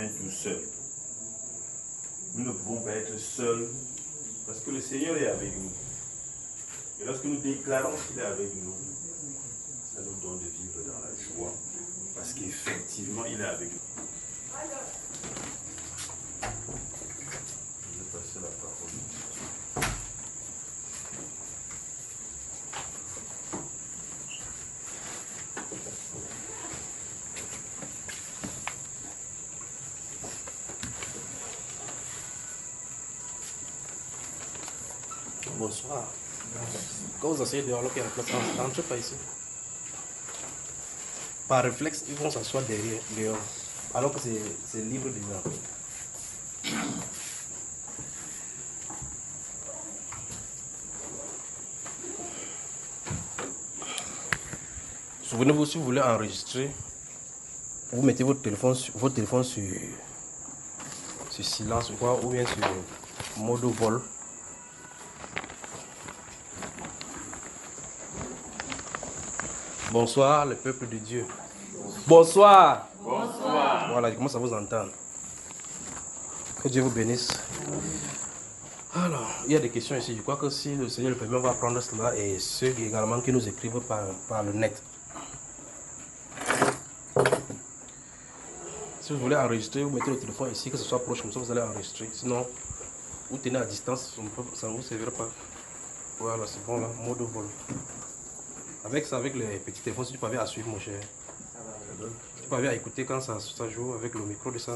main tout seul. Nous ne pouvons pas être seuls parce que le Seigneur est avec nous. Et lorsque nous déclarons qu'il est avec nous, ça nous donne de vivre dans la joie. Parce qu'effectivement, il est avec nous. Je vais passer la parole. Bonsoir. Quand vous asseyez dehors, alors qu'il y a la place, n'entrez pas ici. Par réflexe, ils vont s'asseoir derrière, dehors, alors que c'est libre déjà. Souvenez-vous, si vous voulez enregistrer, vous mettez votre téléphone sur silence ou bien sur mode vol. Bonsoir, le peuple de Dieu. Bonsoir. Bonsoir. Voilà, je commence à vous entendre. Que Dieu vous bénisse. Alors, il y a des questions ici. Je crois que si le Seigneur le permet, on va prendre cela et ceux également qui nous écrivent par le net. Si vous voulez enregistrer, vous mettez le téléphone ici, que ce soit proche, comme ça vous allez enregistrer. Sinon, vous tenez à distance, ça ne vous servira pas. Voilà, c'est bon là, mode vol. Avec ça, avec les petits téléphones, si tu parviens à suivre, mon cher. Tu parviens à écouter quand ça joue avec le micro de ça.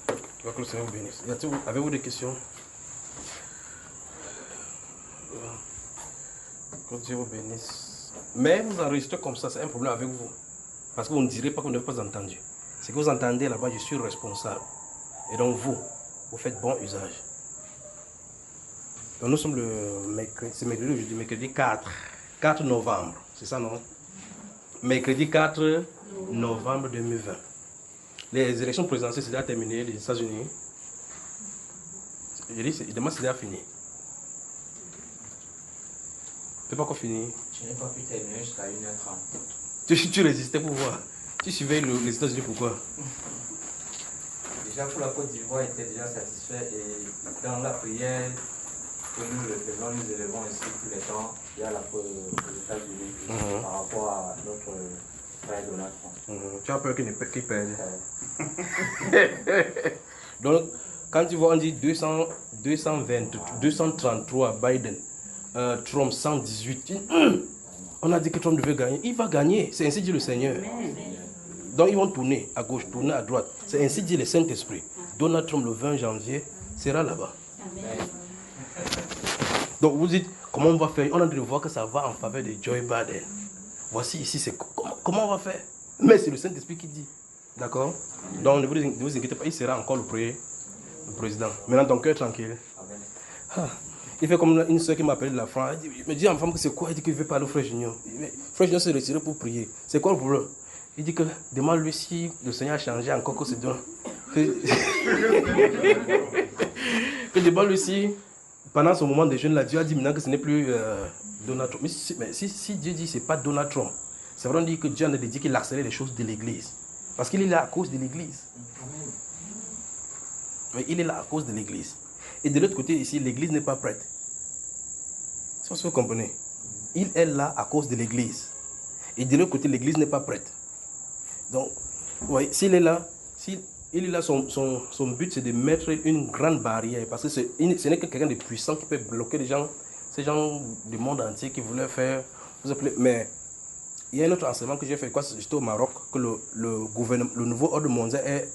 Tu vois que le Seigneur vous bénisse. Avez-vous des questions? Que Dieu vous bénisse. Mais vous enregistrez comme ça, c'est un problème avec vous. Parce que vous ne direz pas que vous n'avez pas entendu. Ce que vous entendez là-bas, je suis responsable. Et donc vous faites bon usage. Donc nous sommes le mercredi, c'est mercredi 4 novembre, c'est ça non? Mercredi 4 novembre 2020. Les élections présidentielles, c'est déjà terminé, les États-Unis. Je dis, demain c'est déjà fini. C'est pas encore fini. Je n'ai pas pu terminer jusqu'à 1h30. Tu résistais pour voir. Tu suivais les États-Unis pourquoi? Déjà pour la Côte d'Ivoire était déjà satisfait et dans la prière que nous le faisons, nous élevons ici tous les temps, il y a la aux États-Unis par rapport à notre frère Donald Trump. Tu as peur qu'il perde. Donc, quand tu vois, on dit 233 Biden, Trump 118, on a dit que Trump devait gagner. Il va gagner, c'est ainsi dit le Seigneur. Donc ils vont tourner à gauche, tourner à droite. C'est ainsi dit le Saint-Esprit. Donald Trump le 20 janvier sera là-bas. Donc vous dites, comment on va faire? On a de voir que ça va en faveur de Joe Biden. Voici ici, c'est comment on va faire? Mais c'est le Saint-Esprit qui dit. D'accord? Donc ne vous inquiétez pas, il sera encore le président. Maintenant, ton cœur tranquille. Il fait comme une soeur qui m'a appelé de la France. Il me dit à ma femme que c'est quoi? Il dit qu'il veut parler au frère Junior. Frère Junior s'est retiré pour prier. C'est quoi le problème? Il dit que demande-lui si le Seigneur a changé encore que c'est Dieu. Que demande-lui si pendant ce moment de jeûne là, Dieu a dit maintenant que ce n'est plus Donald Trump. Mais si Dieu dit que ce n'est pas Donald Trump, c'est vrai dire que Dieu a dit qu'il accélère les choses de l'église. Parce qu'il est là à cause de l'église. Oui, il est là à cause de l'église. Et de l'autre côté ici, l'église n'est pas prête. C'est ce que vous comprenez. Il est là à cause de l'église. Et de l'autre côté, l'église n'est pas prête. Donc, oui, s'il est là, il est là, son but c'est de mettre une grande barrière. Parce que ce n'est que quelqu'un de puissant qui peut bloquer les gens, ces gens du monde entier qui voulaient faire. Mais il y a un autre enseignement que j'ai fait, j'étais au Maroc, que le nouveau ordre mondial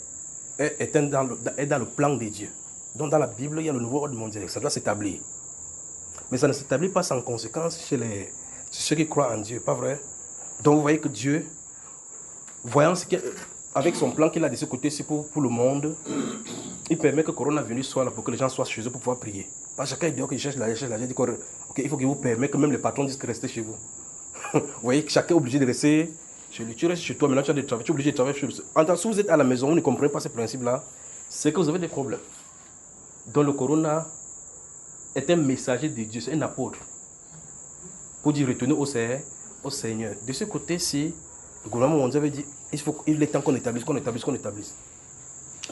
est dans le plan de Dieu. Donc dans la Bible, il y a le nouveau ordre mondial, ça doit s'établir. Mais ça ne s'établit pas sans conséquence chez ceux qui croient en Dieu, pas vrai? Donc vous voyez que Dieu, voyant avec son plan qu'il a de ce côté, c'est pour le monde, il permet que le coronavirus soit là pour que les gens soient chez eux pour pouvoir prier. Pas chacun dit qu'il cherche la il dit il faut qu'il vous permette que même les patrons disent que restez chez vous. Vous voyez que chacun est obligé de rester chez lui. Tu restes chez toi, maintenant tu as des travaux, tu es obligé de travailler chez lui. Si vous êtes à la maison, vous ne comprenez pas ce principe-là, c'est que vous avez des problèmes. Donc le corona est un messager de Dieu, c'est un apôtre. Pour dire retourner au Seigneur. De ce côté-ci, le gouvernement mondial avait dit il est temps qu'on établisse.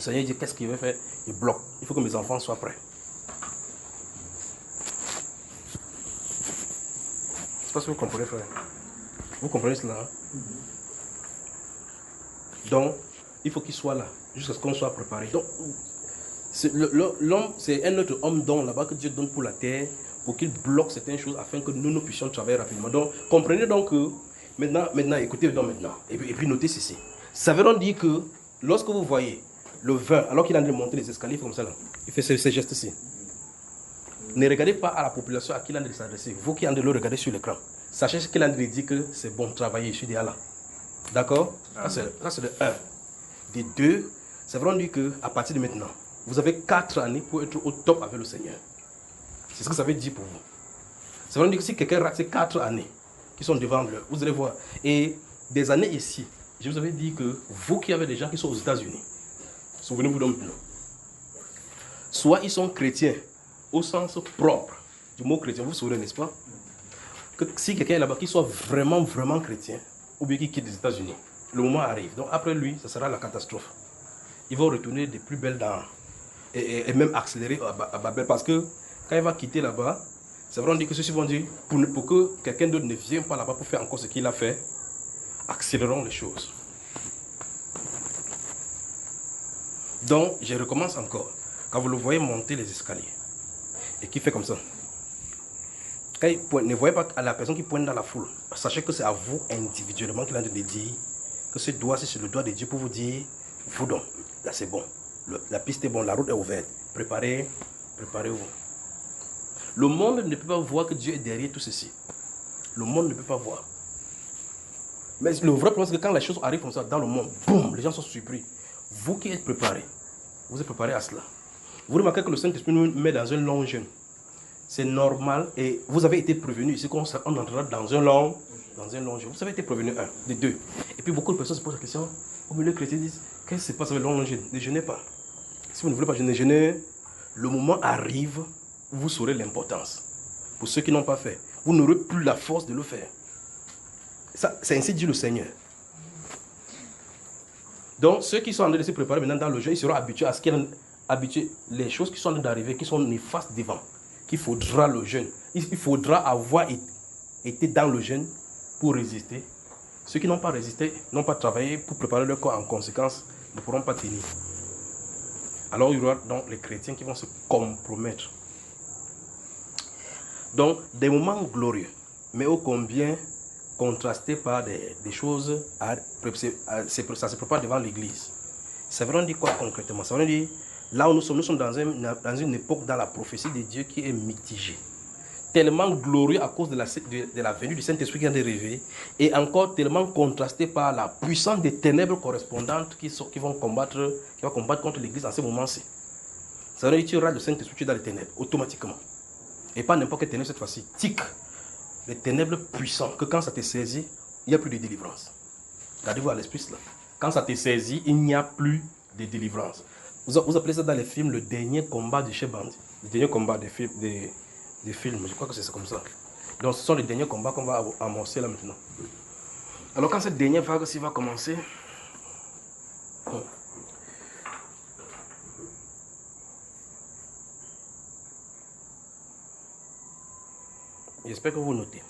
Le Seigneur dit, qu'est-ce qu'il veut faire? Il bloque. Il faut que mes enfants soient prêts. Je ne sais pas si vous comprenez, frère. Vous comprenez cela? Hein? Donc, il faut qu'il soit là, jusqu'à ce qu'on soit préparé. Donc, l'homme, c'est un autre homme don là-bas que Dieu donne pour la terre, pour qu'il bloque certaines choses afin que nous puissions travailler rapidement. Donc, comprenez donc que, maintenant, écoutez donc maintenant, et puis notez ceci. Ça veut donc dire que, lorsque vous voyez le vin, alors qu'il est en train de monter les escaliers, comme ça là, il fait ces gestes-ci. Ne regardez pas à la population à qui il est en train de s'adresser. Vous qui êtes en train de le regarder sur l'écran, sachez qu'il est en train de dire que c'est bon de travailler, je suis déjà là. D'accord? Ça c'est le 1. Des 2, ça veut donc dire qu'à partir de maintenant, vous avez 4 années pour être au top avec le Seigneur. C'est ce que ça veut dire pour vous. Ça veut donc dire que si quelqu'un rate ces 4 années qui sont devant lui, vous allez voir. Et des années ici, je vous avais dit que vous qui avez des gens qui sont aux États-Unis, souvenez-vous donc maintenant. Soit ils sont chrétiens, au sens propre du mot chrétien, vous vous souvenez, n'est-ce pas? Que si quelqu'un est là-bas qui soit vraiment, vraiment chrétien, ou bien qui quitte les États-Unis, le moment arrive. Donc après lui, ça sera la catastrophe. Ils vont retourner des plus belles dents et même accélérer à Babel, parce que quand il va quitter là-bas, c'est vraiment dire que ceux-ci vont dire, pour que quelqu'un d'autre ne vienne pas là-bas pour faire encore ce qu'il a fait, accélérons les choses. Donc, je recommence encore. Quand vous le voyez monter les escaliers, et qui fait comme ça, quand il pointe, ne voyez pas à la personne qui pointe dans la foule. Sachez que c'est à vous individuellement qu'il a de dire que ce doigt, c'est le doigt de Dieu pour vous dire, vous donc, là c'est bon. La piste est bonne, la route est ouverte. Préparez-vous. Le monde ne peut pas voir que Dieu est derrière tout ceci. Le monde ne peut pas voir. Mais le vrai problème, c'est que quand les choses arrivent comme ça dans le monde, boum, les gens sont surpris. Vous qui êtes préparés, vous êtes préparés à cela. Vous remarquez que le Saint-Esprit nous met dans un long jeûne. C'est normal et vous avez été prévenu ici qu'on entrera dans un long jeûne. Vous avez été prévenu, un, des deux. Et puis beaucoup de personnes se posent la question, au milieu chrétien disent, qu'est-ce qui se passe avec le long jeûne? Ne jeûnez pas. Si vous ne voulez pas jeûner, le moment arrive où vous saurez l'importance. Pour ceux qui n'ont pas fait, vous n'aurez plus la force de le faire. Ça, c'est ainsi dit le Seigneur. Donc ceux qui sont en train de se préparer maintenant dans le jeûne, ils seront habitués à ce qu'il y ait les choses qui sont en train d'arriver, qui sont néfastes devant. Qu'il faudra le jeûne. Il faudra avoir été dans le jeûne pour résister. Ceux qui n'ont pas résisté, n'ont pas travaillé pour préparer leur corps en conséquence, ne pourront pas tenir. Alors il y aura donc les chrétiens qui vont se compromettre. Donc des moments glorieux, mais ô combien contrastés par des choses, ça se prépare devant l'église. Ça veut dire quoi concrètement? Ça veut dire, là où nous sommes dans une époque dans la prophétie de Dieu qui est mitigée. Tellement glorieux à cause de la venue du Saint-Esprit qui vient de rêver, et encore tellement contrasté par la puissance des ténèbres correspondantes qui vont combattre contre l'église en ce moment-ci. Ça veut dire que tu auras le Saint-Esprit dans les ténèbres, automatiquement. Et pas n'importe quelle ténèbre cette fois-ci. Tic. Les ténèbres puissantes, que quand ça te saisit, il n'y a plus de délivrance. Regardez-vous à l'esprit cela. Quand ça te saisit, il n'y a plus de délivrance. Vous appelez ça dans les films le dernier combat de chez Bandit. Le dernier combat des films, je crois que c'est comme ça. Donc ce sont les derniers combats qu'on va amorcer là maintenant. Alors quand cette dernière vague aussi va commencer, j'espère que vous notez.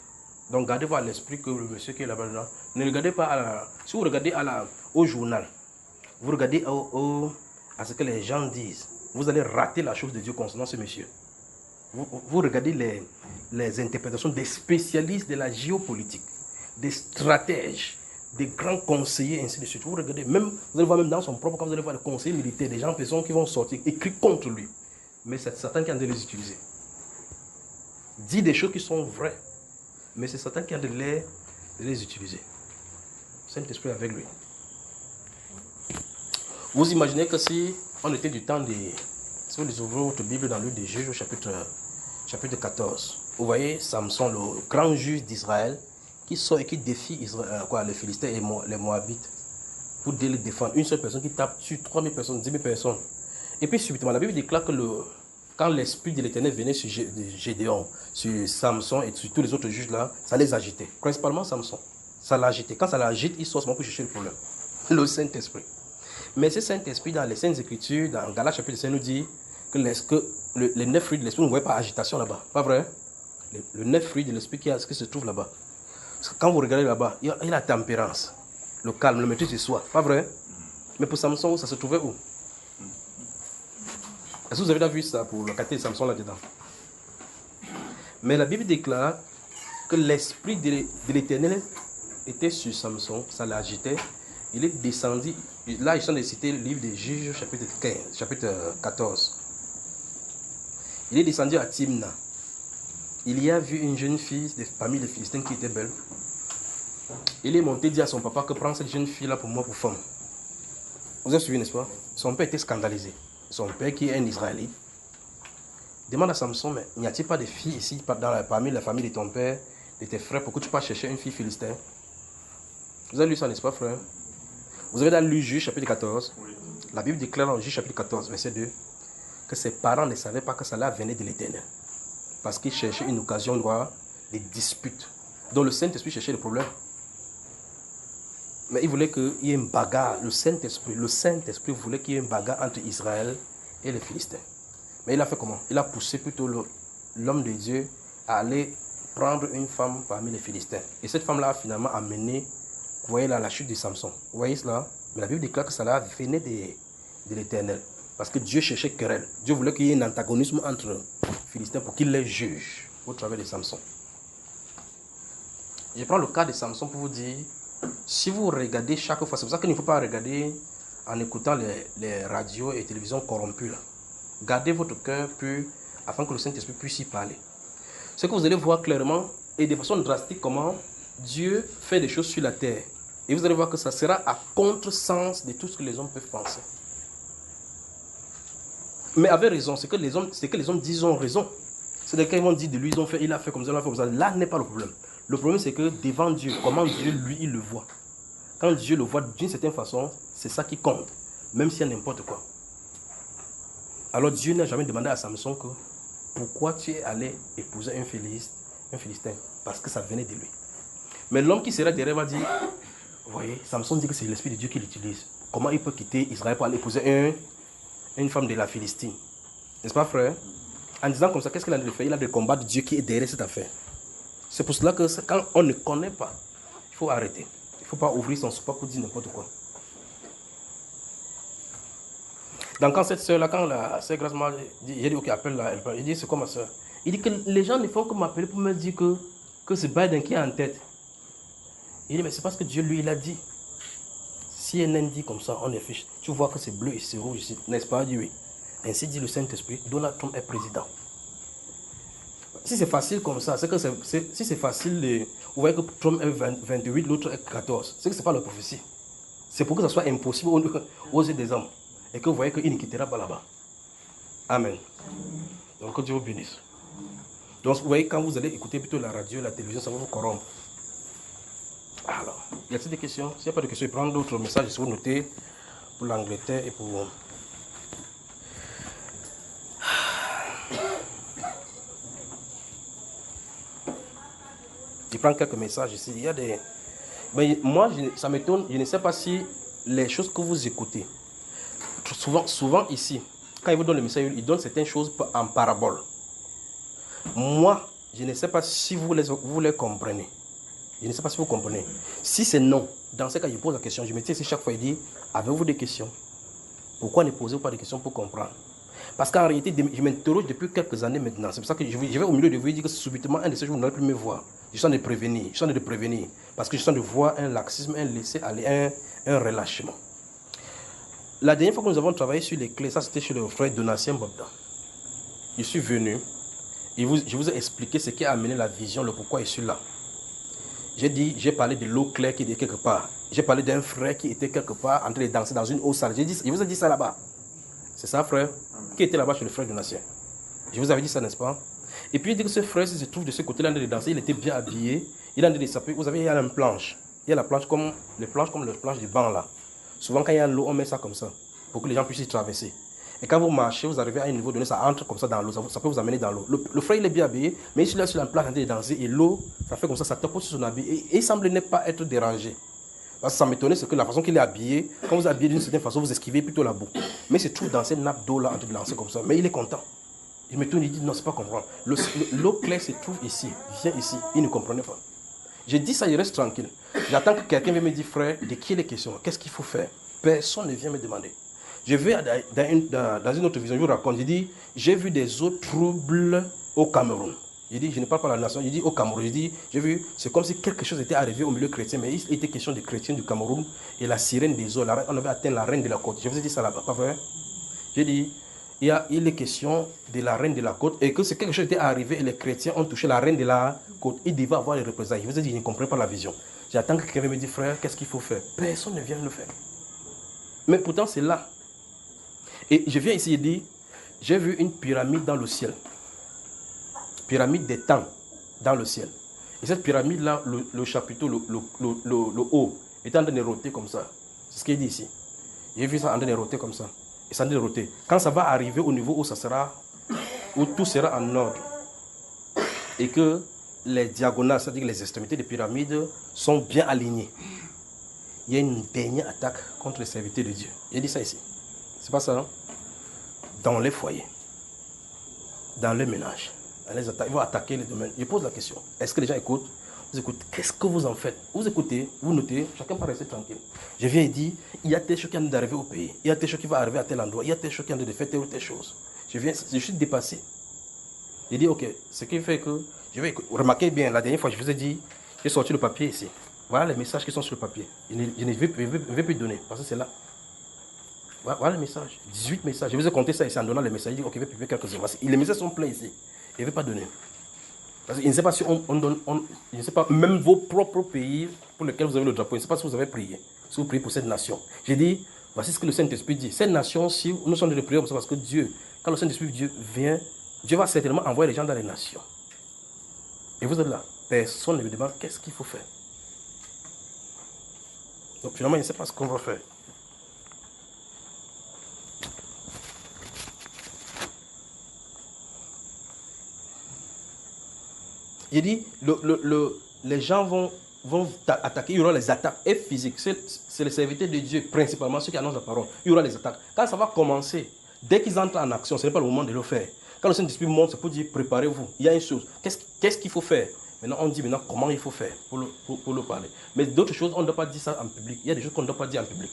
Donc gardez-vous à l'esprit que le monsieur qui est là-bas, ne regardez pas si vous regardez au journal, vous regardez à ce que les gens disent, vous allez rater la chose de Dieu concernant ce monsieur. Vous regardez les interprétations des spécialistes de la géopolitique, des stratèges, des grands conseillers, ainsi de suite. Vous regardez, vous allez voir même dans son propre camp, vous allez voir les conseillers militaires, des gens qui vont sortir, écrits contre lui. Mais c'est Satan qui a de les utiliser. Dit des choses qui sont vraies, mais c'est Satan qui a de les utiliser. Saint-Esprit avec lui. Vous imaginez que si on était du temps des... Si vous ouvrez votre Bible dans le livre des Juges au chapitre 14, vous voyez Samson, le grand juge d'Israël, qui sort et qui défie les Philistins et les Moabites pour les défendre. Une seule personne qui tape sur 3000 personnes, 10 000 personnes. Et puis subitement, la Bible déclare que quand l'esprit de l'Éternel venait sur Gédéon, sur Samson et sur tous les autres juges là, ça les agitait. Principalement Samson. Ça l'agitait. Quand ça l'agite, il sort seulement pour chercher le problème. Le Saint-Esprit. Mais ce Saint-Esprit, dans les Saintes Écritures, dans Galates chapitre 5, nous dit que les 9 fruits de l'Esprit, vous ne voyez pas agitation là-bas. Pas vrai? Le 9 fruits de l'Esprit qui se trouve là-bas. Quand vous regardez là-bas, il y a la tempérance, le calme, le maîtrise de soi. Pas vrai? Mais pour Samson, ça se trouvait où? Est-ce que vous avez déjà vu ça pour le quartier de Samson là-dedans? Mais la Bible déclare que l'Esprit de l'Éternel était sur Samson, ça l'agitait. Il est descendu. Là, ils sont de citer le livre des Juges, chapitre 14. Il est descendu à Timna. Il y a vu une jeune fille parmi les Philistins qui était belle. Il est monté dire à son papa que prends cette jeune fille-là pour moi pour femme. Vous avez suivi, n'est-ce pas? Son père était scandalisé. Son père, qui est un Israélite, demande à Samson, mais n'y a-t-il pas de filles ici parmi la famille de ton père, de tes frères, pour que tu passes chercher une fille philistine? Vous avez lu ça, n'est-ce pas, frère? Vous avez lu Juge chapitre 14. Oui. La Bible déclare en Juge chapitre 14, verset 2, que ses parents ne savaient pas que cela venait de l'Éternel. Parce qu'ils cherchaient une occasion de dispute. Donc le Saint-Esprit cherchait le problème. Mais il voulait qu'il y ait une bagarre. Le Saint-Esprit voulait qu'il y ait une bagarre entre Israël et les Philistins. Mais il a fait comment? Il a poussé plutôt l'homme de Dieu à aller prendre une femme parmi les Philistins. Et cette femme-là a finalement amené, vous voyez là, la chute de Samson. Vous voyez cela? Mais la Bible déclare que cela venait de l'Éternel. Parce que Dieu cherchait querelle. Dieu voulait qu'il y ait un antagonisme entre les Philistins pour qu'il les juge au travers de Samson. Je prends le cas de Samson pour vous dire, si vous regardez chaque fois, c'est pour ça qu'il ne faut pas regarder en écoutant les radios et télévisions corrompues là. Gardez votre cœur pur afin que le Saint-Esprit puisse y parler. Ce que vous allez voir clairement et de façon drastique comment Dieu fait des choses sur la terre. Et vous allez voir que ça sera à contresens de tout ce que les hommes peuvent penser. Mais avec raison, c'est que les hommes disent ils ont raison. C'est-à-dire qu'ils vont dire de lui, il a fait comme ça, il a fait comme ça. Là n'est pas le problème. Le problème c'est que devant Dieu, comment Dieu lui il le voit. Quand Dieu le voit d'une certaine façon, c'est ça qui compte. Même s'il y a n'importe quoi. Alors Dieu n'a jamais demandé à Samson que pourquoi tu es allé épouser un Philistin. Parce que ça venait de lui. Mais l'homme qui serait derrière va dire, vous voyez, Samson dit que c'est l'Esprit de Dieu qui l'utilise. Comment il peut quitter Israël pour aller épouser une femme de la Philistine? N'est-ce pas, frère? En disant comme ça, qu'est-ce qu'il a de faire? Il a de combattre Dieu qui est derrière cette affaire. C'est pour cela que quand on ne connaît pas, il faut arrêter. Il ne faut pas ouvrir son soupape pour dire n'importe quoi. Donc quand cette soeur-là, quand la sœur Grace m'a dit, j'ai dit ok, appelle-la, il dit c'est quoi ma soeur? Il dit que les gens ne font que m'appeler pour me dire que c'est Biden qui est en tête. Il dit mais c'est parce que Dieu lui il a dit. Si un dit comme ça, on est fiche. Tu vois que c'est bleu et c'est rouge ici, n'est-ce pas? Il dit oui. Ainsi dit le Saint-Esprit, Donald Trump est président. Si c'est facile comme ça, c'est que si c'est facile, vous voyez que Trump est 28, l'autre est 14. C'est que ce n'est pas la prophétie. C'est pour que ça soit impossible aux yeux des hommes. Et que vous voyez qu'il ne quittera pas là-bas. Amen. Donc que Dieu vous bénisse. Donc vous voyez, quand vous allez écouter plutôt la radio, la télévision, ça va vous corrompre. Alors, y a-t-il des questions? S'il n'y a pas de questions, je prends d'autres messages, si vous notez pour l'Angleterre et pour... Je prends quelques messages ici. Il y a des... Mais moi, ça m'étonne, je ne sais pas si les choses que vous écoutez, souvent ici, quand ils vous donnent le message, ils donnent certaines choses en parabole. Moi, je ne sais pas si vous les comprenez. Je ne sais pas si vous comprenez. Si c'est non, dans ce cas, je pose la question. Je me dis ici chaque fois, il dit, avez-vous des questions? Pourquoi ne posez-vous pas de questions pour comprendre? Parce qu'en réalité, je m'interroge depuis quelques années maintenant. C'est pour ça que je vais au milieu de vous dire que subitement, un de ces jours, vous n'allez plus me voir. Je suis en train de prévenir. Je suis en train de prévenir. Parce que je suis en train de voir un laxisme, un laisser-aller, un relâchement. La dernière fois que nous avons travaillé sur les clés, ça c'était chez le frère Donatien Bobda. Je suis venu et je vous ai expliqué ce qui a amené la vision, le pourquoi je suis là. J'ai parlé de l'eau claire qui était quelque part. J'ai parlé d'un frère qui était quelque part en train de danser dans une eau sale. Je vous ai dit ça là-bas. C'est ça, frère? Qui était là-bas chez le frère Donatien? Je vous avais dit ça, n'est-ce pas? Et puis il dit que ce frère, s'il se trouve de ce côté-là en train de danser, il était bien habillé. Il a en train de saper. Vous savez, il y a une planche. Il y a la planche comme les planches du banc là. Souvent, quand il y a l'eau, on met ça comme ça pour que les gens puissent y traverser. Et quand vous marchez, vous arrivez à un niveau donné, ça entre comme ça dans l'eau. Ça peut vous amener dans l'eau. Le frère, il est bien habillé, mais il est sur la plage en train de danser et l'eau, ça fait comme ça tape sur son habit. Et il semble ne pas être dérangé. Parce que ça m'étonnait, c'est que la façon qu'il est habillé, quand vous êtes habillé d'une certaine façon, vous esquivez plutôt la boue. Mais il se trouve dans cette nappe d'eau là, en train de lancer comme ça. Mais il est content. Il me tourne, il dit non, c'est pas comprendre. L'eau claire se trouve ici, viens ici. Il ne comprenait pas. J'ai dit ça, il reste tranquille. J'attends que quelqu'un vienne me dire, frère, de qui est les questions? Qu'est-ce qu'il faut faire? Personne ne vient me demander. Je vais dans une autre vision, je vous raconte. J'ai dit, j'ai vu des eaux troubles au Cameroun. J'ai dit, je ne parle pas de la nation. J'ai dit, au Cameroun. J'ai dit, j'ai vu, c'est comme si quelque chose était arrivé au milieu chrétien, mais il était question des chrétiens du Cameroun et la sirène des eaux. On avait atteint la reine de la côte. Je vous ai dit ça là-bas, pas vrai? J'ai dit, il est question de la reine de la côte et que c'est quelque chose qui était arrivé et les chrétiens ont touché la reine de la côte. Ils devaient avoir les représailles. Je vous ai dit, je ne comprends pas la vision. J'attends que quelqu'un me dise, frère, qu'est-ce qu'il faut faire? Personne ne vient le faire. Mais pourtant, c'est là. Et je viens ici et dis, j'ai vu une pyramide dans le ciel. Pyramide des temps dans le ciel. Et cette pyramide-là, le chapiteau, le haut, est en train de roter comme ça. C'est ce qu'il dit ici. J'ai vu ça en train de roter comme ça. Et ça en train de roter. Quand ça va arriver au niveau où ça sera, où tout sera en ordre, et que les diagonales, c'est-à-dire les extrémités des pyramides, sont bien alignées, il y a une dernière attaque contre les serviteurs de Dieu. Il dit ça ici. C'est pas ça, non? Dans les foyers, dans les ménages, dans les attaques, ils vont attaquer les domaines. Je pose la question, est-ce que les gens écoutent? Vous écoutez, qu'est-ce que vous en faites? Vous écoutez, vous notez, chacun peut rester tranquille. Je viens et dis, il y a telle chose qui est en train d'arriver au pays, il y a telle chose qui va arriver à tel endroit, il y a telle chose qui est en train de faire telle ou telle chose. Je suis dépassé. Je dis, ok, ce qui fait que, je vais remarquer bien, la dernière fois, je vous ai dit, j'ai sorti le papier ici. Voilà les messages qui sont sur le papier. Je ne vais plus donner, parce que c'est là. Voilà les messages, 18 messages. Je vous ai compté ça ici en donnant les messages. Il dit, ok, je vais publier quelques-uns. Les messages sont pleins ici. Il ne veut pas donner. Parce qu'il ne sait pas si on donne, je ne sais pas, même vos propres pays pour lesquels vous avez le drapeau, il ne sait pas si vous avez prié, si vous priez pour cette nation. J'ai dit, voici ce que le Saint-Esprit dit. Cette nation, si nous sommes de prier comme ça, parce que Dieu, quand le Saint-Esprit vient, Dieu va certainement envoyer les gens dans les nations. Et vous êtes là. Personne ne me demande qu'est-ce qu'il faut faire. Donc finalement, il ne sait pas ce qu'on va faire. Il dit, les gens vont attaquer, il y aura les attaques et physiques. C'est les serviteurs de Dieu, principalement ceux qui annoncent la parole. Il y aura les attaques. Quand ça va commencer, dès qu'ils entrent en action, ce n'est pas le moment de le faire. Quand le Saint-Esprit monte, c'est pour dire, préparez-vous. Il y a une chose. Qu'est-ce qu'il faut faire? Maintenant, on dit maintenant comment il faut faire pour le parler. Mais d'autres choses, on ne doit pas dire ça en public. Il y a des choses qu'on ne doit pas dire en public.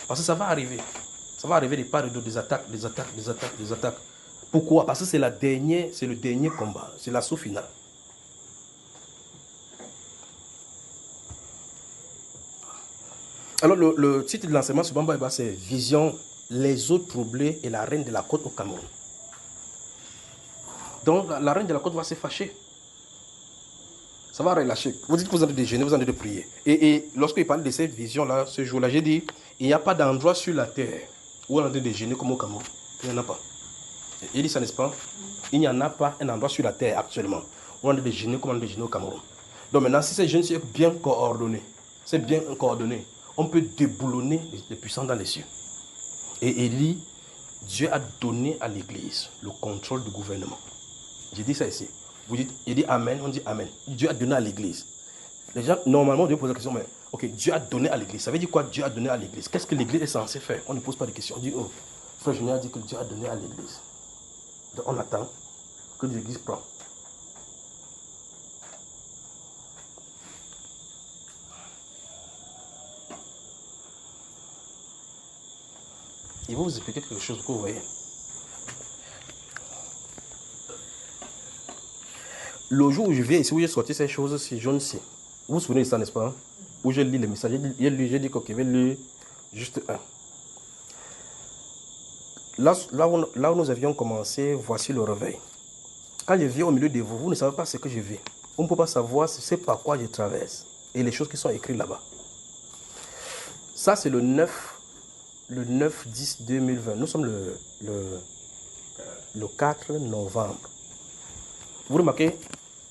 Parce que ça va arriver. Ça va arriver des parts et d'autres, des attaques. Pourquoi? Parce que c'est le dernier combat. C'est l'assaut final. Alors, le titre de l'enseignement sur Bamba, c'est Vision, les eaux troublées et la reine de la côte au Cameroun. Donc, la reine de la côte va se fâcher. Ça va relâcher. Vous dites que vous avez déjeuner, vous avez de prier. Et lorsqu'il parle de cette vision-là, ce jour-là, j'ai dit, il n'y a pas d'endroit sur la terre où on a de déjeuner comme au Cameroun. Il n'y en a pas. Il dit ça, n'est-ce pas? Il n'y en a pas un endroit sur la terre actuellement où on a de déjeuner comme on a de déjeuner au Cameroun. Donc maintenant, si ces jeunes sont bien coordonnés, on peut déboulonner les puissants dans les cieux. Et il dit, Dieu a donné à l'Église le contrôle du gouvernement. J'ai dit ça ici. Il dit Amen, on dit Amen. Dieu a donné à l'Église. Les gens, normalement, on doit poser la question, mais ok, Dieu a donné à l'Église. Ça veut dire quoi, Dieu a donné à l'Église? Qu'est-ce que l'Église est censée faire? On ne pose pas de questions. On dit, oh, Frère Junior a dit que Dieu a donné à l'Église. Donc on attend que l'Église prend. Il va vous expliquer quelque chose que vous voyez. Le jour où je viens ici, où j'ai sorti ces choses, c'est jaune-ci. Vous vous souvenez de ça, n'est-ce pas? Où je lis les messages. J'ai dit que je vais lire juste un. Là où nous avions commencé, voici le réveil. Quand je viens au milieu de vous, vous ne savez pas ce que je vis. On ne peut pas savoir ce par quoi je traverse. Et les choses qui sont écrites là-bas. Ça, c'est le 9-10-2020. Nous sommes le 4 novembre. Vous remarquez,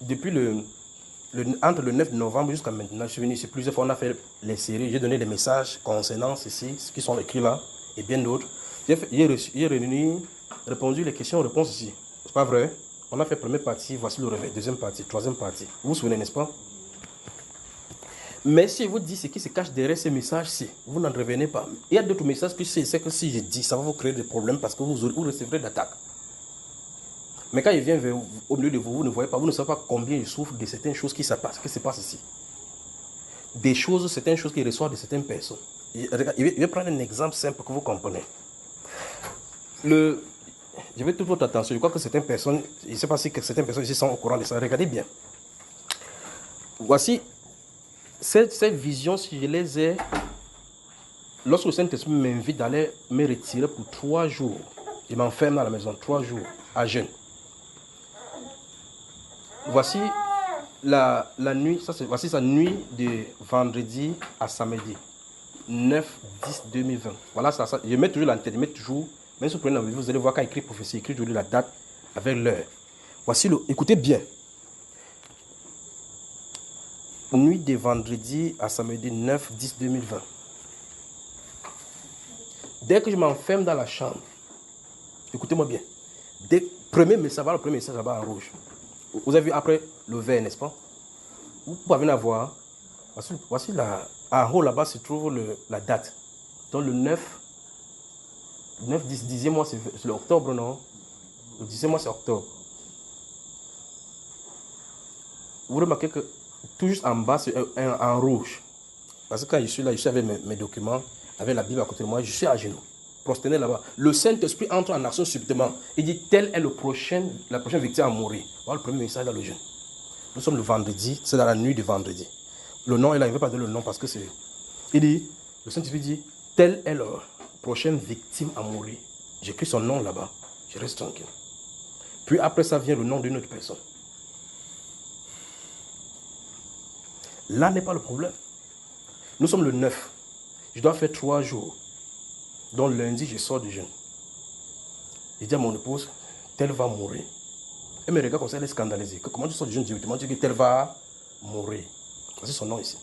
depuis entre le 9 novembre jusqu'à maintenant, je suis venu ici plusieurs fois, on a fait les séries, j'ai donné des messages concernant ceci, ce qui sont écrits là, et bien d'autres. J'ai répondu les questions-réponses ici. C'est pas vrai? On a fait première partie, voici le réveil, deuxième partie, troisième partie. Vous vous souvenez, n'est-ce pas? Mais si je vous dis ce qui se cache derrière ces messages-ci, vous n'en revenez pas. Il y a d'autres messages que c'est que si je dis, ça va vous créer des problèmes parce que vous recevrez d'attaques. Mais quand il vient au milieu de vous, vous ne voyez pas, vous ne savez pas combien il souffre de certaines choses qui se passent ici. Des choses, certaines choses qu'il reçoit de certaines personnes. Il va prendre un exemple simple que vous comprenez. Je vais toute votre attention. Je crois que certaines personnes, je ne sais pas si certaines personnes ici sont au courant de ça. Regardez bien. Voici cette vision, si je les ai, lorsque le Saint-Esprit m'invite d'aller me retirer pour 3 jours, il m'enferme dans la maison, 3 jours, à jeûne. Voici la nuit, voici sa nuit de vendredi à samedi, 9-10-2020. Voilà ça, je mets toujours la tête, je mets toujours, même si vous prenez la Bible, vous allez voir quand il écrit prophétie, il écrit toujours la date avec l'heure. Voici écoutez bien. Nuit de vendredi à samedi 9-10-2020. Dès que je m'enferme dans la chambre, écoutez-moi bien. Le premier message là-bas en rouge. Vous avez vu après le vert, n'est-ce pas? Vous pouvez venir voir. Voici en haut là-bas se trouve la date. Donc le 9, 10e mois, c'est l'octobre, non? Le 10e mois, c'est octobre. Vous remarquez que tout juste en bas, c'est en rouge. Parce que quand je suis là, je suis avec mes documents, avec la Bible à côté de moi, je suis à genoux, prosterné là-bas. Le Saint-Esprit entre en action subitement. Il dit, tel est la prochaine victime à mourir. Voilà le premier message dans le jeûne. Nous sommes le vendredi, c'est dans la nuit du vendredi. Le nom est là, il ne veut pas donner le nom parce que c'est... Il dit, le Saint-Esprit dit, tel est la prochaine victime à mourir. J'écris son nom là-bas, je reste tranquille. Puis après ça vient le nom d'une autre personne. Là n'est pas le problème. Nous sommes le 9. Je dois faire 3 jours. Donc lundi, je sors du jeûne. Je dis à mon épouse, telle va mourir. Elle me regarde comme ça, elle est scandalisée. Comment tu sors du jeûne directement? Tu dis que telle va mourir. Voici son nom ici.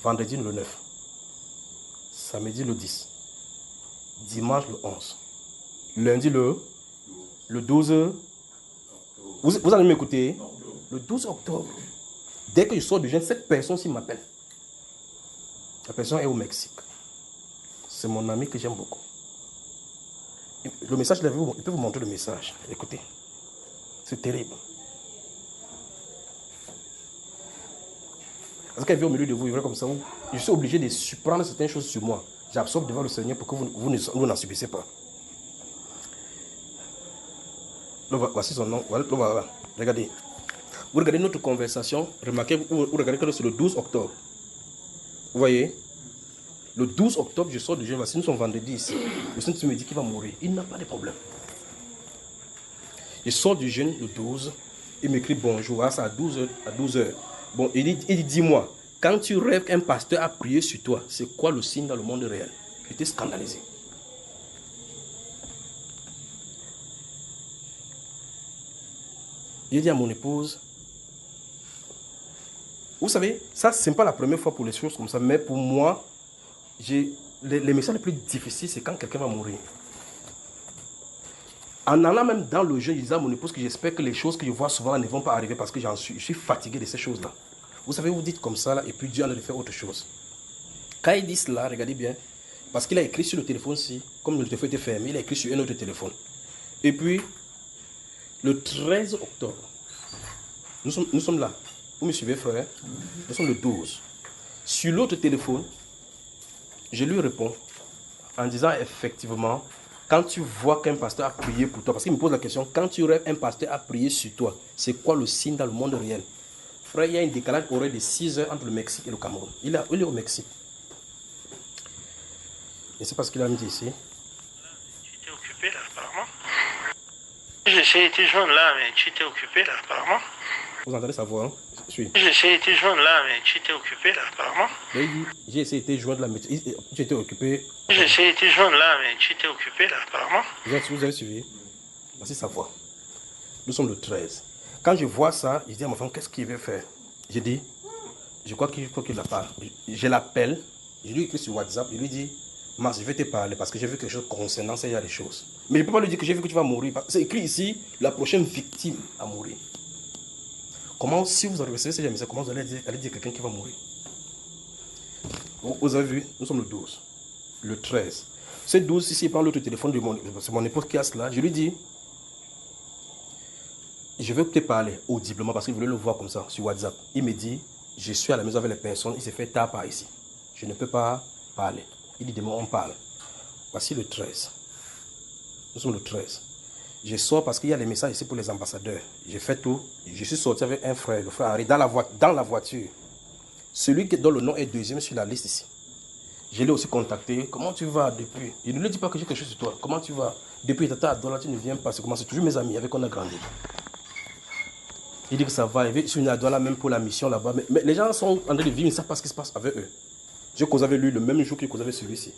Vendredi le 9. Samedi le 10. Dimanche le 11. Lundi le 12. Vous allez m'écouter? Le 12 octobre. Dès que je sors du jeûne, cette personne-ci m'appelle. La personne est au Mexique. C'est mon ami que j'aime beaucoup. Le message, il peut vous montrer le message. Écoutez. C'est terrible. Parce qu'elle vient au milieu de vous, il verra comme ça. Je suis obligé de surprendre certaines choses sur moi. J'absorbe devant le Seigneur pour que vous n'en subissez pas. Voici son nom. Voilà. Regardez. Vous regardez notre conversation, remarquez, vous regardez que c'est le 12 octobre. Vous voyez? Le 12 octobre, je sors du jeûne. Voici, nous sommes vendredi ici. Le Saint-Esprit me dit qu'il va mourir. Il n'a pas de problème. Je sors du jeûne le 12. Il m'écrit bonjour. Ah, c'est à 12h. Bon, il dit, dis-moi, quand tu rêves qu'un pasteur a prié sur toi, c'est quoi le signe dans le monde réel? J'étais scandalisé. Il dit à mon épouse, vous savez, ça, ce n'est pas la première fois pour les choses comme ça, mais pour moi, les messages les plus difficiles, c'est quand quelqu'un va mourir. En allant même dans le jeûne, je disais à mon épouse que j'espère que les choses que je vois souvent là ne vont pas arriver parce que je suis fatigué de ces choses-là. Vous savez, vous dites comme ça, là, et puis Dieu en a de faire autre chose. Quand il dit cela, regardez bien, parce qu'il a écrit sur le téléphone-ci, comme le téléphone était fermé, il a écrit sur un autre téléphone. Et puis, le 13 octobre, nous sommes là. Vous me suivez, frère? Nous sommes le 12. Sur l'autre téléphone, je lui réponds en disant effectivement, quand tu vois qu'un pasteur a prié pour toi, parce qu'il me pose la question, quand tu rêves un pasteur a prié sur toi, c'est quoi le signe dans le monde réel? Frère, il y a un décalage horaire de 6 heures entre le Mexique et le Cameroun. Il est au Mexique. Et c'est parce qu'il a mis ici. Tu étais occupé là, apparemment. J'ai essayé de te joindre là, mais tu étais occupé là, apparemment. Vous entendez sa voix, hein? J'ai essayé de te joindre là, mais tu étais occupé là, apparemment. Il dit, j'ai essayé de te joindre là, mais tu étais occupé. J'ai essayé de te joindre là, mais tu étais occupé là, apparemment. Vous avez suivi? Voici sa voix. Nous sommes le 13. Quand je vois ça, je dis à mon frère, qu'est-ce qu'il veut faire? Je dis, je crois qu'il faut qu'il la parle. Je l'appelle, je lui écris sur WhatsApp, je lui dis, Mars, je vais te parler parce que j'ai vu quelque chose concernant ça, il y a des choses. Mais je ne peux pas lui dire que j'ai vu que tu vas mourir. C'est écrit ici, la prochaine victime à mourir. Comment, si vous recevez ces messages, comment vous allez dire à quelqu'un qui va mourir? Vous avez vu, nous sommes le 12, le 13. Ce 12, ici, il prend l'autre téléphone de mon épouse qui a cela. Je lui dis, je vais peut-être parler audiblement parce qu'il voulait le voir comme ça sur WhatsApp. Il me dit, je suis à la maison avec les personnes, il s'est fait tard par ici. Je ne peux pas parler. Il dit, demain on parle. Voici le 13. Nous sommes le 13. Je sors parce qu'il y a les messages ici pour les ambassadeurs. J'ai fait tout. Je suis sorti avec un frère, le frère Henri, dans la voiture. Celui dont le nom est deuxième sur la liste ici. Je l'ai aussi contacté. Comment tu vas depuis? Il ne lui dit pas que j'ai quelque chose sur toi. Comment tu vas? Depuis Tata Adola, tu ne viens pas. C'est comment? C'est toujours mes amis avec qui on a grandi. Il dit que ça va. Je suis venu à Douala même pour la mission là-bas. Mais les gens sont en train de vivre, ils ne savent pas ce qui se passe avec eux. Je cause avec lui le même jour qu'il cause avec celui-ci.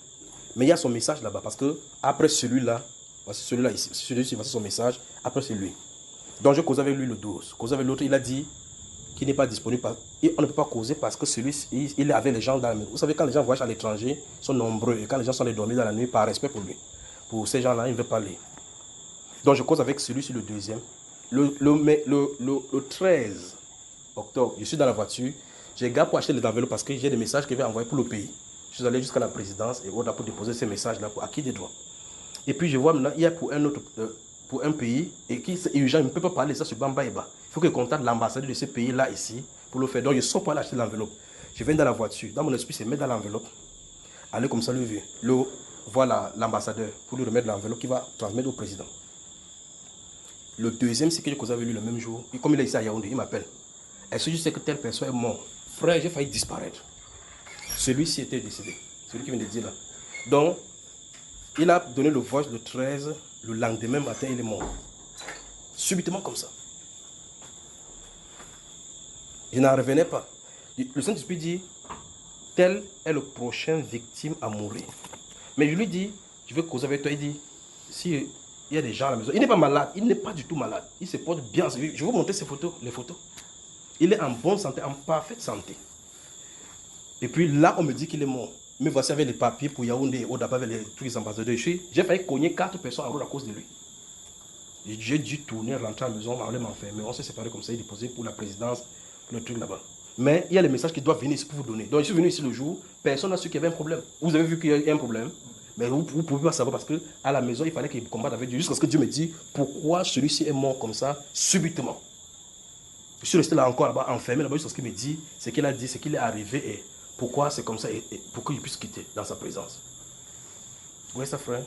Mais il y a son message là-bas parce que après celui-là, voici celui-là ici, celui-ci, voici son message, après c'est lui. Donc je cause avec lui le 12. Cause avec l'autre, il a dit qu'il n'est pas disponible. Et on ne peut pas causer parce que celui-ci, il est avec les gens dans la nuit. Vous savez, quand les gens voyagent à l'étranger, ils sont nombreux. Et quand les gens sont allés dormir dans la nuit, par respect pour lui. Pour ces gens-là, il ne veut pas aller. Donc je cause avec celui-ci le deuxième. Le 13 octobre, je suis dans la voiture. J'ai gars pour acheter les enveloppes parce que j'ai des messages qu'il veut envoyer pour le pays. Je suis allé jusqu'à la présidence et autres pour déposer ces messages-là pour acquis des droits. Et puis je vois maintenant, il y a pour un autre, pour un pays, et qui est urgent, il ne peut pas parler de ça sur Bambaïba. Il faut qu'il contacte l'ambassadeur de ce pays-là ici pour le faire. Donc je sors pour aller acheter l'enveloppe. Je viens dans la voiture. Dans mon esprit, c'est mettre dans l'enveloppe. Aller comme ça, le voir l'ambassadeur pour lui remettre l'enveloppe qu'il va transmettre au président. Le deuxième, c'est que j'ai causé avec lui le même jour. Et comme il est ici à Yaoundé, il m'appelle. Est-ce que je sais que telle personne est morte? Frère, j'ai failli disparaître. Celui-ci était décédé. Celui qui vient de dire là. Donc, il a donné le voice le 13. Le lendemain matin, il est mort. Subitement comme ça. Je n'en revenais pas. Le Saint-Esprit dit, tel est le prochain victime à mourir. Mais je lui dis, je vais causer avec toi. Il dit, si il y a des gens à la maison, il n'est pas malade, il n'est pas du tout malade. Il se porte bien. Je vais vous montrer ces photos, les photos. Il est en bonne santé, en parfaite santé. Et puis là, on me dit qu'il est mort. Mais voici avec les papiers pour Yaoundé et Odaba avec tous les ambassadeurs. J'ai failli cogner 4 personnes en route à cause de lui. J'ai dû tourner, rentrer à la maison, on allait m'enfermer. On s'est séparés comme ça, il est déposé pour la présidence, le truc là-bas. Mais il y a les messages qui doivent venir ici pour vous donner. Donc je suis venu ici le jour, personne n'a su qu'il y avait un problème. Vous avez vu qu'il y a un problème, mais vous ne pouvez pas savoir parce qu'à la maison, il fallait qu'il combatte avec Dieu. Jusqu'à ce que Dieu me dise pourquoi celui-ci est mort comme ça, subitement. Je suis resté là encore là-bas, enfermé là-bas, jusqu'à ce qu'il me dit, ce qu'il a dit, ce qu'il est arrivé et pourquoi c'est comme ça et pour qu'il puisse quitter dans sa présence. Vous voyez ça, frère?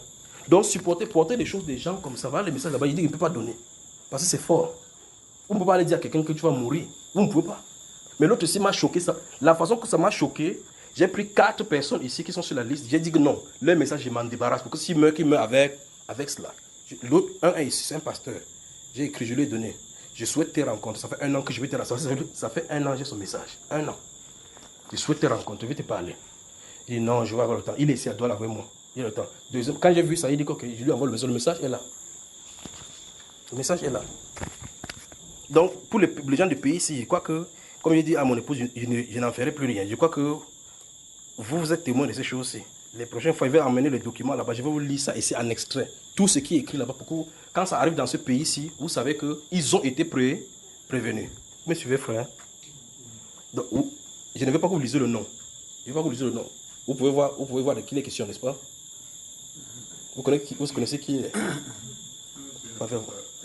Donc, porter des choses des gens comme ça, va les messages là-bas, il dit qu'il ne peut pas donner. Parce que c'est fort. Vous ne pouvez pas aller dire à quelqu'un que tu vas mourir. Vous ne pouvez pas. Mais l'autre aussi m'a choqué. Ça. La façon que ça m'a choqué, j'ai pris 4 personnes ici qui sont sur la liste. J'ai dit que non, leur message, je m'en débarrasse. Parce que s'il meurt, qu'il meurt avec cela. L'autre, un est ici, c'est un pasteur. J'ai écrit, je lui ai donné. Je souhaite te rencontrer. Ça fait 1 an que je vais te rencontrer. Ça fait 1 an, j'ai son message. 1 an. Je souhaite te rencontrer, je vais te parler. Il dit non, je vais avoir le temps. Il est ici à Douala avec moi. Il a le temps. Deuxième, quand j'ai vu ça, il dit que je lui envoie le message est là. Le message est là. Donc, pour les gens du pays ici, je crois que, comme j'ai dit à mon épouse, je n'en ferai plus rien. Je crois que vous êtes témoin de ces choses-ci. Les prochaines fois, je vais emmener les documents là-bas. Je vais vous lire ça ici en extrait. Tout ce qui est écrit là-bas. Pour que, quand ça arrive dans ce pays-ci, vous savez qu'ils ont été prévenus. Vous me suivez, frère? Donc, je ne veux pas que vous lisiez le nom. Je ne veux pas que vous lisiez le nom. Vous pouvez voir de qui il est question, n'est-ce pas? Vous connaissez qui il est?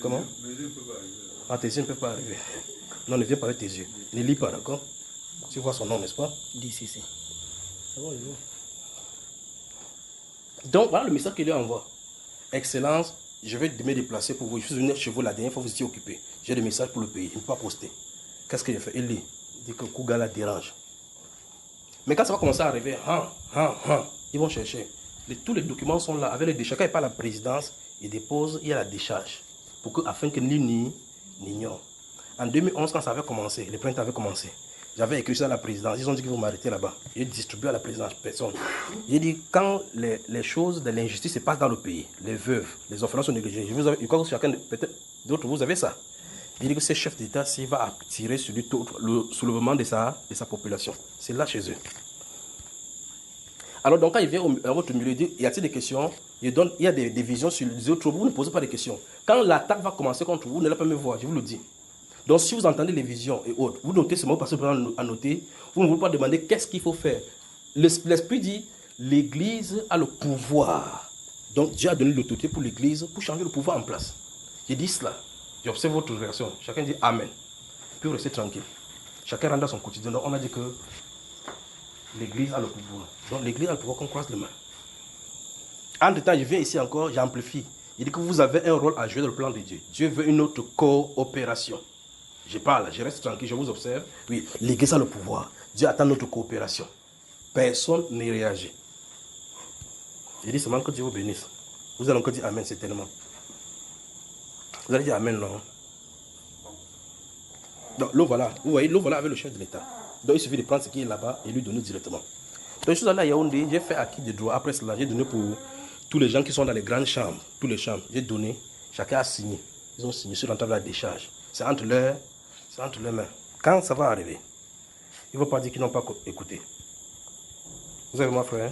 Comment? Ah, tes yeux ne peuvent pas arriver. Non, ne viens pas avec tes yeux. Ne lis pas, d'accord? Tu vois son nom, n'est-ce pas? Dis si. C'est bon, je vois. Donc, voilà le message qu'il lui envoie. Excellence, je vais me déplacer pour vous. Je suis venu chez vous la dernière fois, vous étiez occupé. J'ai des messages pour le pays. Je ne peux pas poster. Qu'est-ce qu'il a fait? Il lit. Il dit que Kougala dérange. Mais quand ça va commencer à arriver, ils vont chercher. Tous les documents sont là. Avec les décharges, quand il parle à la présidence, il dépose, il y a la décharge. Afin que ni n'ignore. En 2011, quand ça avait commencé, les plaintes avaient commencé, j'avais écrit ça à la présidence. Ils ont dit qu'ils vont m'arrêter là-bas. J'ai distribué à la présidence, personne. J'ai dit, quand les choses de l'injustice se passent dans le pays, les veuves, les orphelins sont négligés. Je crois que chacun, peut-être d'autres, vous avez ça. Il dit que ce chef d'État, s'il va attirer sur le soulèvement de sa population. C'est là chez eux. Alors, donc, quand il vient à votre milieu, il dit, y a-t-il des questions? Il y a des visions sur les autres, vous ne posez pas de questions. Quand l'attaque va commencer contre vous, vous n'allez pas me voir, je vous le dis. Donc, si vous entendez les visions et autres, vous notez seulement parce que vous à noter, vous ne voulez pas demander qu'est-ce qu'il faut faire. L'Esprit dit, l'Église a le pouvoir. Donc, Dieu a donné l'autorité pour l'Église pour changer le pouvoir en place. J'ai dit cela. J'observe votre réaction. Chacun dit Amen. Puis vous restez tranquille. Chacun rentre dans son quotidien. Donc, on a dit que l'Église a le pouvoir. Donc, l'Église a le pouvoir qu'on croise les mains. Entre-temps, je viens ici encore, j'amplifie. Il dit que vous avez un rôle à jouer dans le plan de Dieu. Dieu veut une autre coopération. Je parle, je reste tranquille, je vous observe. Oui, l'Église a le pouvoir. Dieu attend notre coopération. Personne n'y réagit. Il dit seulement que Dieu vous bénisse. Vous allez encore dire Amen, certainement. Vous allez dire Amen, non? Donc, l'eau voilà. Vous voyez, l'eau voilà avec le chef de l'État. Donc, il suffit de prendre ce qui est là-bas et lui donner directement. Donc, je suis allé à Yaoundé, j'ai fait acquis de droit. Après cela, j'ai donné pour tous les gens qui sont dans les grandes chambres. Tous les chambres, j'ai donné. Chacun a signé. Ils ont signé sur l'entente de la décharge. C'est entre leurs mains. Quand ça va arriver, il ne faut pas dire qu'ils n'ont pas écouté. Vous avez moi, frère?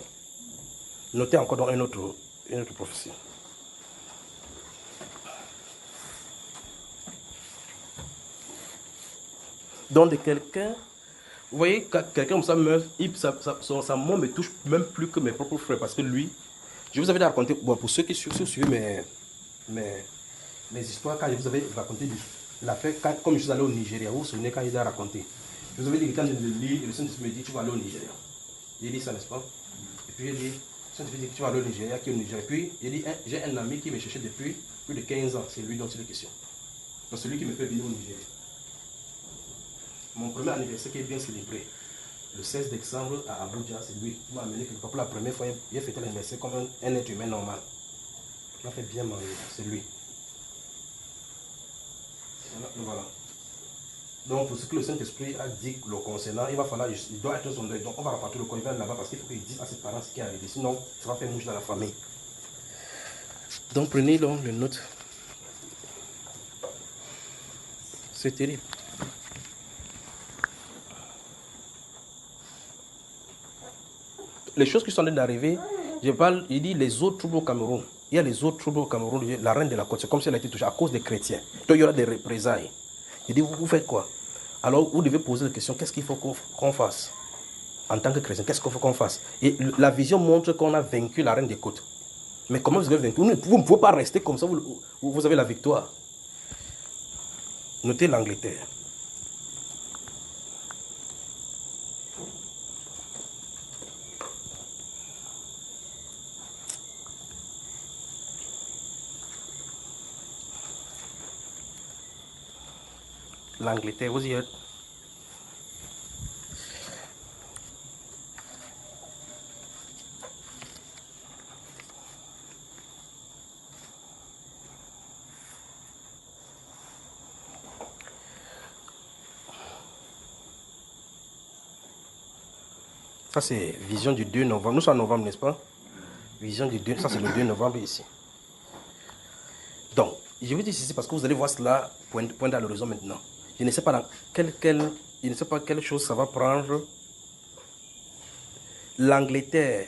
Notez encore dans une autre prophétie. Donc de quelqu'un, vous voyez, quand quelqu'un comme ça meurt, sa mort me touche même plus que mes propres frères. Parce que lui, je vous avais raconté, bon, pour ceux qui suivent mes histoires, quand je vous avais raconté l'affaire, comme je suis allé au Nigeria, vous vous souvenez quand il a raconté. Je vous avais dit que quand je le lis, le Saint-Esprit me dit, tu vas aller au Nigeria. Il dit ça, n'est-ce pas? Et puis il dit, le Saint-Esprit dit que tu vas aller au Nigeria, qui est au Nigeria. Et puis il dit, j'ai un ami qui me cherchait depuis plus de 15 ans, c'est lui dont il est question. Donc celui qui me fait venir au Nigeria. Mon premier anniversaire qui est bien célébré, le 16 décembre à Abuja, c'est lui qui m'a amené quelque part pour la première fois. Il a fêté l'anniversaire comme un être humain normal. Il m'a fait bien manger, c'est lui. Voilà. Donc, pour ce que le Saint-Esprit a dit le concernant, il doit être son deuil. Donc, on va repartir le corps, il va là-bas parce qu'il faut qu'il dise à ses parents ce qui est arrivé. Sinon, ça va faire mouche dans la famille. Donc, prenez donc le note. C'est terrible. Les choses qui sont en train d'arriver, je parle, il dit les autres troubles au Cameroun. Il y a les autres troubles au Cameroun, la reine de la côte, c'est comme si elle a été touchée à cause des chrétiens. Donc il y aura des représailles. Il dit, vous faites quoi? Alors vous devez poser la question, qu'est-ce qu'il faut qu'on fasse? En tant que chrétien, qu'est-ce qu'il faut qu'on fasse? Et la vision montre qu'on a vaincu la reine des côtes. Mais comment vous avez vaincu? Vous ne pouvez pas rester comme ça, vous avez la victoire. Notez l'Angleterre. L'Angleterre, vous y êtes. Ça c'est vision du 2 novembre. Nous sommes en novembre, n'est-ce pas? Vision du 2, ça c'est le 2 novembre ici. Donc, je vous dis ceci parce que vous allez voir cela pointer à l'horizon maintenant. Je ne sais pas dans quelle chose ça va prendre. L'Angleterre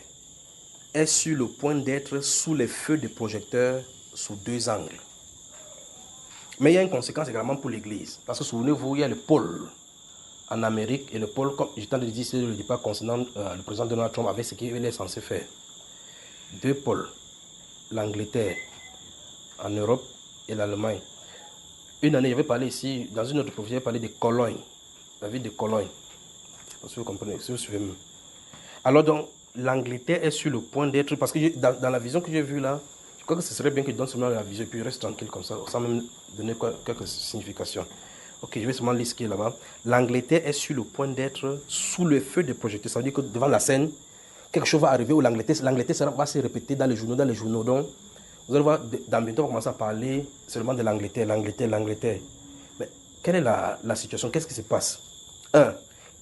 est sur le point d'être sous les feux des projecteurs sous deux angles. Mais il y a une conséquence également pour l'Église. Parce que souvenez-vous, il y a le pôle en Amérique et le pôle, comme je t'en ai dit, c'est le départ concernant le président Donald Trump avec ce qu'il est censé faire. Deux pôles, l'Angleterre en Europe et l'Allemagne. Une année, j'avais parlé ici, dans une autre prophétie, j'avais parlé de Cologne, la ville de Cologne. Je ne sais pas si vous comprenez, si vous suivez. Alors donc, l'Angleterre est sur le point d'être, parce que dans la vision que j'ai vue là, je crois que ce serait bien que je donne seulement la vision, puis je reste tranquille comme ça, sans même donner quelques significations. Ok, je vais seulement lire ce qui est là-bas. L'Angleterre est sur le point d'être sous le feu des projecteurs. Ça veut dire que devant la scène, quelque chose va arriver où l'Angleterre va se répéter dans les journaux. Donc, vous allez voir, dans bientôt, on va commencer à parler seulement de l'Angleterre. Mais quelle est la situation? Qu'est-ce qui se passe?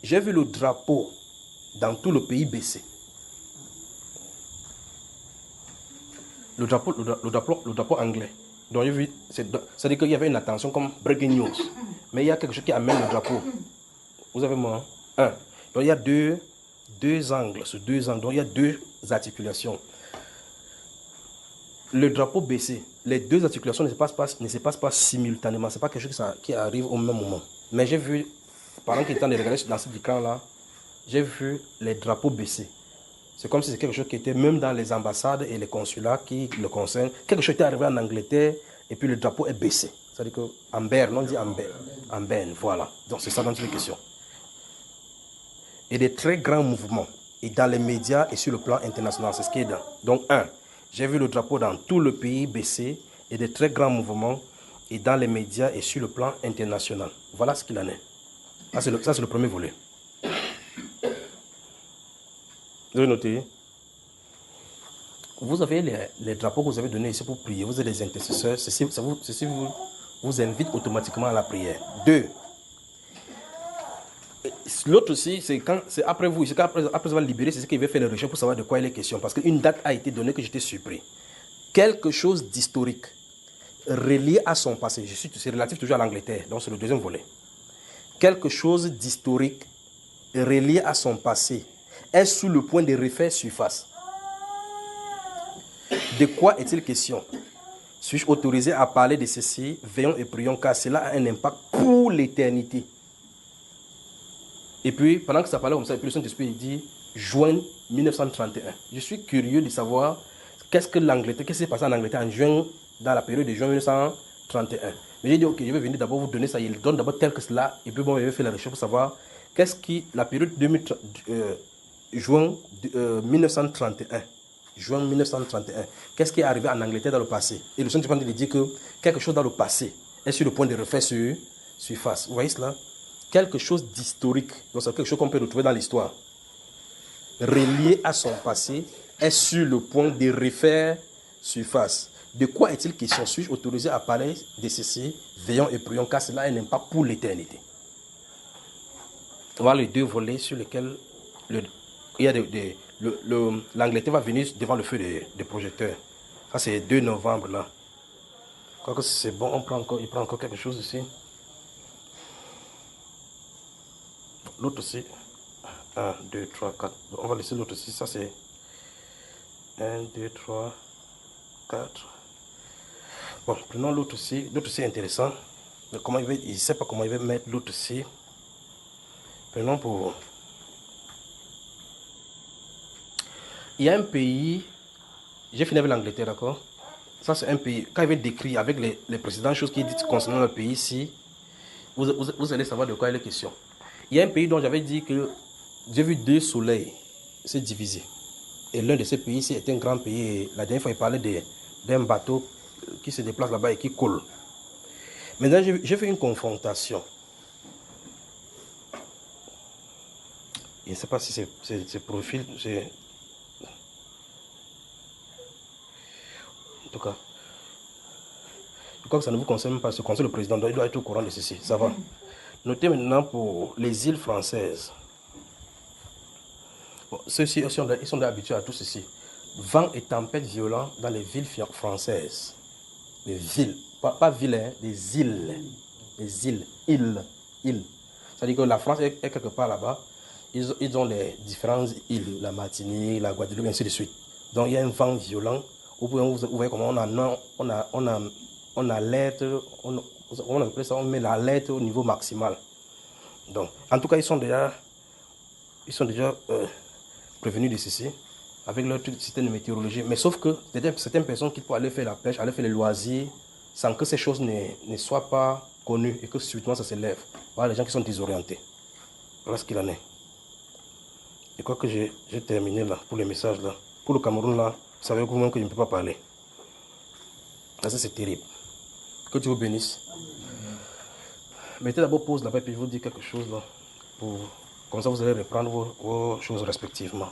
J'ai vu le drapeau dans tout le pays baisser. Le drapeau anglais. Donc, j'ai vu, c'est-à-dire qu'il y avait une attention comme breaking news. Mais il y a quelque chose qui amène le drapeau. Vous avez moi? Donc, il y a deux angles, sur deux angles. Donc, il y a deux articulations. Le drapeau baissé, les deux articulations ne se passent pas simultanément. Ce n'est pas quelque chose qui arrive au même moment. Mais j'ai vu, pendant qu'il est temps de regarder dans cet écran-là, j'ai vu les drapeaux baisser. C'est comme si c'est quelque chose qui était même dans les ambassades et les consulats qui le concernent. Quelque chose était arrivé en Angleterre et puis le drapeau est baissé. C'est-à-dire que Amber, on dit Amber. Amber, voilà. Donc c'est ça dans toutes les questions. Et des très grands mouvements. Et dans les médias et sur le plan international, c'est ce qui est dans. Donc, j'ai vu le drapeau dans tout le pays baisser et des très grands mouvements et dans les médias et sur le plan international. Voilà ce qu'il en est. Ça, c'est le premier volet. Vous avez noté? Vous avez les drapeaux que vous avez donnés ici pour prier. Vous êtes des intercesseurs. Ceci vous invite automatiquement à la prière. 2. L'autre aussi, c'est après vous, c'est après avoir libéré, c'est ce qu'il veut faire les recherches pour savoir de quoi il est question. Parce qu'une date a été donnée que j'étais surpris. Quelque chose d'historique, relié à son passé. C'est relatif toujours à l'Angleterre, donc c'est le deuxième volet. Quelque chose d'historique, relié à son passé, est sous le point de refaire surface. De quoi est-il question? Suis-je autorisé à parler de ceci? Veillons et prions, car cela a un impact pour l'éternité. Et puis, pendant que ça parlait comme ça, et puis le Saint-Esprit dit juin 1931. Je suis curieux de savoir qu'est-ce qui s'est passé en Angleterre en juin, dans la période de juin 1931. Mais j'ai dit, ok, je vais venir d'abord vous donner ça. Il donne d'abord tel que cela, et puis bon, je vais faire la recherche pour savoir la période juin 1931. Juin 1931. Qu'est-ce qui est arrivé en Angleterre dans le passé? Et le Saint-Esprit dit que quelque chose dans le passé est sur le point de refaire surface. Vous voyez cela? Quelque chose d'historique, donc c'est quelque chose qu'on peut retrouver dans l'histoire, relié à son passé, est sur le point de refaire surface. De quoi est-il question? Suis-je autorisé à parler de ceci? Veillons et prions, car cela a un impact pour l'éternité. Voilà les deux volets sur lesquels l'Angleterre va venir devant le feu des projecteurs. Ça, c'est 2 novembre là. Je crois que c'est bon, il prend encore quelque chose ici. L'autre aussi, 1, 2, 3, 4. On va laisser l'autre aussi, ça c'est 1, 2, 3, 4. Bon, prenons l'autre aussi. L'autre aussi est intéressant. Mais comment il ne sait pas comment il va mettre l'autre aussi. Prenons pour... Il y a un pays, j'ai fini avec l'Angleterre, d'accord? Ça c'est un pays, quand il va décrire avec les précédentes choses qu'il dit concernant le pays ici, vous allez savoir de quoi il est question. Il y a un pays dont j'avais dit que j'ai vu 2 soleils se diviser. Et l'un de ces pays, c'est un grand pays. Et la dernière fois, il parlait d'un bateau qui se déplace là-bas et qui coule. Maintenant, j'ai fait une confrontation. Je ne sais pas si c'est profil. En tout cas, je crois que ça ne vous concerne pas. Ce concerne le président. Donc il doit être au courant de ceci. Ça va. Notez maintenant pour les îles françaises. Bon, ceux-ci, ils sont habitués à tout ceci. Vent et tempêtes violents dans les villes françaises. Les villes, pas villes, hein, des îles. Les îles. C'est-à-dire que la France est quelque part là-bas. Ils ont les différentes îles, la Martinique, la Guadeloupe, ainsi de suite. Donc il y a un vent violent. Vous voyez comment on alerte, on appelle ça, on met l'alerte au niveau maximal. Donc, en tout cas, ils sont déjà prévenus de ceci avec leur système de météorologie. Mais sauf que certaines personnes qui peuvent aller faire la pêche, aller faire les loisirs, sans que ces choses ne soient pas connues et que subitement ça s'élève. Voilà les gens qui sont désorientés. Voilà ce qu'il en est. Je crois que j'ai terminé là pour les messages là. Pour le Cameroun là, vous savez vous-même que je ne peux pas parler. Là, ça c'est terrible. Que Dieu vous bénisse. Mettez d'abord pause là-bas et puis je vous dis quelque chose là. Comme ça vous allez reprendre vos choses respectivement.